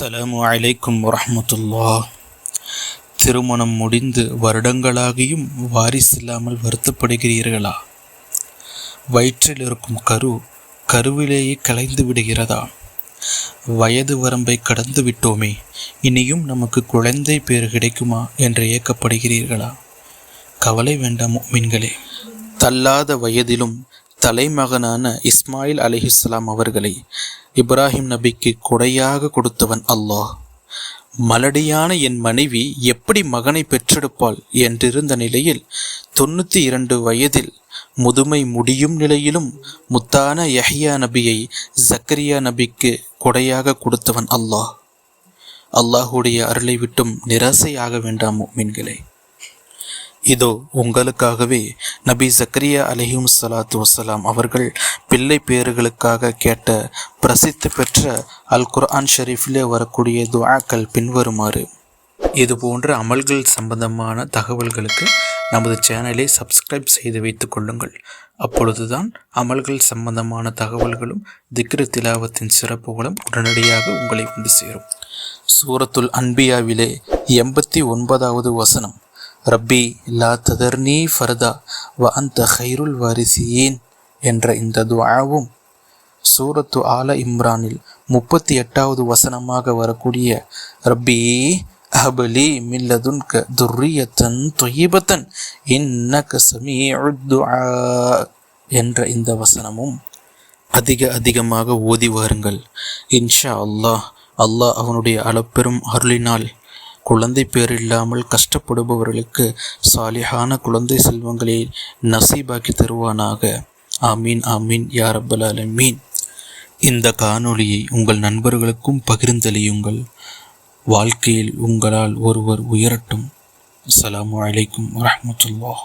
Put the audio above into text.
அஸ்ஸலாமு அலைக்கும் வரஹ்மத்துல்லாஹ். திருமணம் முடிந்து வருடங்களாகியும் வாரிசில்லாமல் வருத்தப்படுகிறீர்களா? வயிற்றில் இருக்கும் கருவிலேயே கலைந்து விடுகிறதா? வயது வரம்பை கடந்து விட்டோமே, இனியும் நமக்கு குழந்தை பேறு கிடைக்குமா என்று ஏக்கப்படுகிறீர்களா? கவலை வேண்டாம் முஃமின்களே. தள்ளாத வயதிலும் தலைமகனான இஸ்மாயில் அலைஹிஸ்ஸலாம் அவர்களை இப்ராஹிம் நபிக்கு கொடையாக கொடுத்தவன் அல்லாஹ். மலடியான என் மனைவி எப்படி மகனை பெற்றெடுப்பாள் என்றிருந்த நிலையில் 92 வயதில் முதுமை முடியும் நிலையிலும் முத்தான யஹ்யா நபியை ஜக்கரியா நபிக்கு கொடையாக கொடுத்தவன் அல்லாஹ். அல்லாஹுடைய அருளை விட்டும் நிராசையாக வேண்டாம் முஃமின்களே. இதோ உங்களுக்காகவே நபி ஜக்கரியா அலைஹிஸ்ஸலாத்து வஸ்ஸலாம் அவர்கள் பிள்ளை பேறுகளுக்காக கேட்ட பிரசித்தி பெற்ற அல் குர்ஆன் ஷரீஃபிலே வரக்கூடிய துஆக்கள் பின்வருமாறு. இது போன்ற அமல்கள் சம்பந்தமான தகவல்களுக்கு நமது சேனலை சப்ஸ்கிரைப் செய்து வைத்துக் கொள்ளுங்கள். அப்பொழுதுதான் அமல்கள் சம்பந்தமான தகவல்களும் திக்ரு திலாவத்தின் சிறப்புகளும் உடனடியாக உங்களை வந்து சேரும். சூரத்துல் அன்பியாவிலே 89வது வசனம், ரப்பி லா ததர்னி ஃபர்தா வ அன்த கைருல் வாரிசியீன் என்ற இந்த துஆவும், சூரத்து ஆல இம்ரானில் 38வது வசனமாக வரக்கூடிய ரப்பி அஹ்பலி மின் லதுன்க துர்ரியத்தன் தொய்யிபத்தன் இன்னக சமீஉத் துஆ என்ற இந்த வசனமும் அதிகமாக ஓதி வாருங்கள். இன்ஷா அல்லாஹ் அவனுடைய அளப்பெரும் அருளினால் குழந்தை பேர் இல்லாமல் கஷ்டப்படுபவர்களுக்கு சாலிஹான குழந்தை செல்வங்களை நசீபாக்கி தருவானாக. ஆமீன் ஆமீன் யா ரப்பல் ஆலமீன். இந்த காணொளியை உங்கள் நண்பர்களுக்கும் பகிர்ந்தளியுங்கள். வாழ்க்கையில் உங்களால் ஒருவர் உயரட்டும். அஸ்ஸலாமு அலைக்கும் வரஹ்மத்துல்லாஹ்.